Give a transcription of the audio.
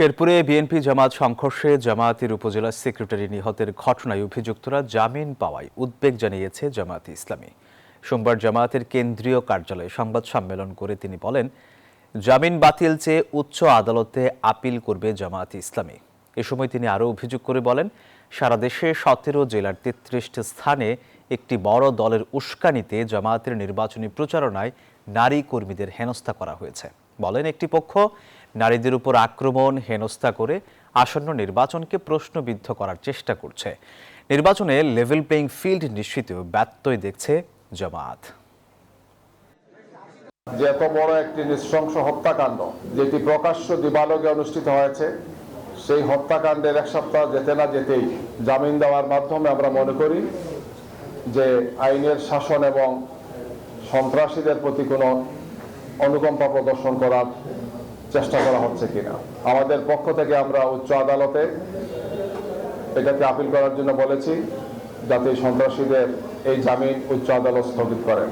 শেরপুরে বিএনপি জামাত সংঘর্ষে জামায়াতের উপজেলা সেক্রেটারি নিহতের ঘটনায় অভিযুক্তরা জামিন পাওয়ায় উদ্বেগ জানিয়েছে জামায়াতে ইসলামী। সোমবার জামায়াতের কেন্দ্রীয় কার্যালয়ে সংবাদ সম্মেলন করে তিনি বলেন, জামিন বাতিল চেয়ে উচ্চ আদালতে আপিল করবে জামায়াতে ইসলামী। এ সময় তিনি আরও অভিযোগ করে বলেন, সারা দেশে 17 জেলার 33টি স্থানে একটি বড় দলের উস্কানিতে জামায়াতের নির্বাচনী প্রচারণায় নারী কর্মীদের হেনস্থা করা হয়েছে। বলেন, একটি পক্ষ নারীদের উপর আক্রমণ হেনস্থা করে আসন্ন নির্বাচনকে প্রশ্নবিদ্ধ করার চেষ্টা করছে। নির্বাচনে লেভেল প্লেইং ফিল্ড নিশ্চিতেও ব্যত্যয় দেখছে জামায়াত। যে এত বড় একটি নৃশংস হত্যাকাণ্ড যেটি প্রকাশ্য দিবালোকে অনুষ্ঠিত হয়েছে, সেই হত্যাকাণ্ডের এক সপ্তাহ যেতে না যেতেই জামিন দেওয়ার মাধ্যমে আমরা মনে করি যে আইনের শাসন এবং সন্ত্রাসীদের প্রতি কোনো অনুকম্পা প্রদর্শন করার চেষ্টা করা হচ্ছে কিনা। আমাদের পক্ষ থেকে আমরা উচ্চ আদালতে এটাকে আপিল করার জন্য বলেছি, যাতে সন্ত্রাসীদের এই জামিন উচ্চ আদালত স্থগিত করেন।